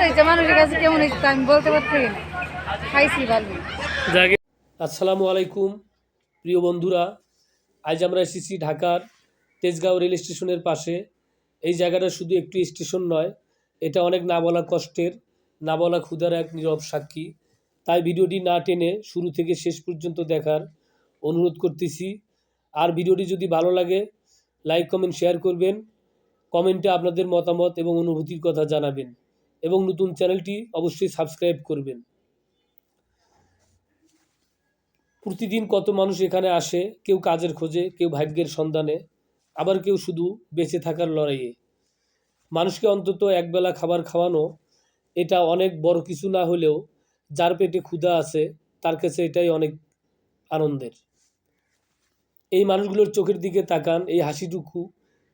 হয়েছে মানুষের কাছে কেমন হয়েছে আমি বলতে পারছি না। খাইছি ভালো। আসসালামু আলাইকুম প্রিয় বন্ধুরা, আজ আমরা এসেছি ঢাকার তেজগাঁও রেল স্টেশনের পাশে। এই জায়গাটা শুধু একটি স্টেশন নয়, এটা অনেক না বলা কষ্টের, না বলা ক্ষুধার এক নীরব সাক্ষী। তাই ভিডিওটি না টেনে শুরু থেকে শেষ পর্যন্ত দেখার অনুরোধ করতেছি। আর ভিডিওটি যদি ভালো লাগে লাইক কমেন্ট শেয়ার করবেন, কমেন্টে আপনাদের মতামত এবং অনুভূতির কথা জানাবেন এবং নতুন চ্যানেলটি অবশ্যই সাবস্ক্রাইব করবেন। প্রতিদিন কত মানুষ এখানে আসে, কেউ কাজের খোঁজে, কেউ ভাগ্যের সন্ধানে, আবার কেউ শুধু বেঁচে থাকার লড়াইয়ে। মানুষকে অন্তত একবেলা খাবার খাওয়ানো, এটা অনেক বড় কিছু না হলেও যার পেটে ক্ষুধা আছে তার কাছে এটাই অনেক আনন্দের। এই মানুষগুলোর চোখের দিকে তাকান, এই হাসিটুকু,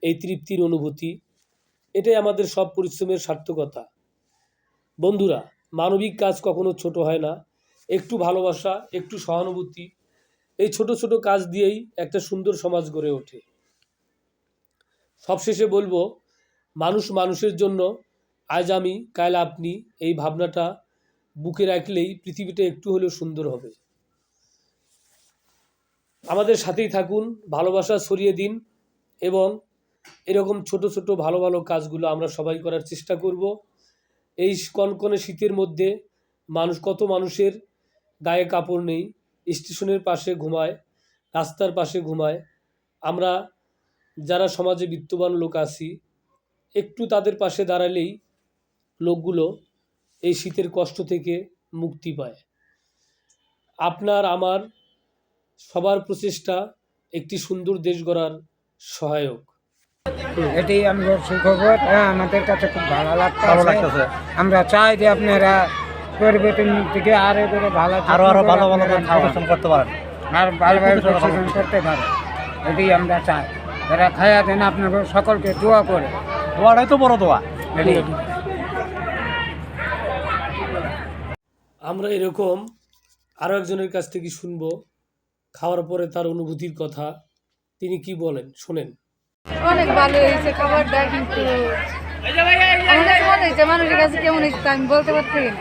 এই তৃপ্তির অনুভূতি, এটাই আমাদের সব পরিশ্রমের সার্থকতা। বন্ধুরা, মানবিক কাজ কখনো ছোট হয় না। একটু ভালোবাসা, একটু সহানুভূতি, এই ছোট ছোট কাজ দিয়েই একটা সুন্দর সমাজ গড়ে ওঠে। সবশেষে বলবো, মানুষ মানুষের জন্য, আজ আমি কাল আপনি, এই ভাবনাটা বুকে রাখলেই পৃথিবীটা একটু হলেও সুন্দর হবে। আমাদের সাথেই থাকুন, ভালোবাসা ছড়িয়ে দিন এবং এরকম ছোট ছোট ভালো ভালো কাজগুলো আমরা সবাই করার চেষ্টা করব। এই কনকনে শীতের মধ্যে কত মানুষের গায়ে কাপড় নেই, স্টেশনের পাশে ঘুমায়, রাস্তার পাশে ঘুমায়। আমরা যারা সমাজে বিত্তবান লোক আছি, একটু তাদের পাশে দাঁড়ালেই লোকগুলো এই শীতের কষ্ট থেকে মুক্তি পায়। আপনার আমার সবার প্রচেষ্টা একটি সুন্দর দেশ গড়ার সহায়ক। এটাই আমাদের সুখবর। আমাদের কাছে খুব ভালো লাগতেছে। আমরা চাই যে আপনারা পরিবর্তন থেকে আরো ভালো পরিবেশন করতে পারেন, আর ভালোভাবে পরিবেশন করতে পারে, এটাই আমরা চাই। এরা খায়া দেন আপনাদের সকলকে দোয়া করে, দোয়াটাই তো বড় দোয়া। আমরা এরকম আরও একজনের কাছ থেকে শুনবো খাওয়ার পরে তার অনুভূতির কথা। তিনি কি বলেন শোনেন। অনেক ভালো হয়েছে খাবারটা, কিন্তু আমার কাছে মনে হয়েছে মানুষের কাছে কেমন হয়েছে আমি বলতে পারছি না।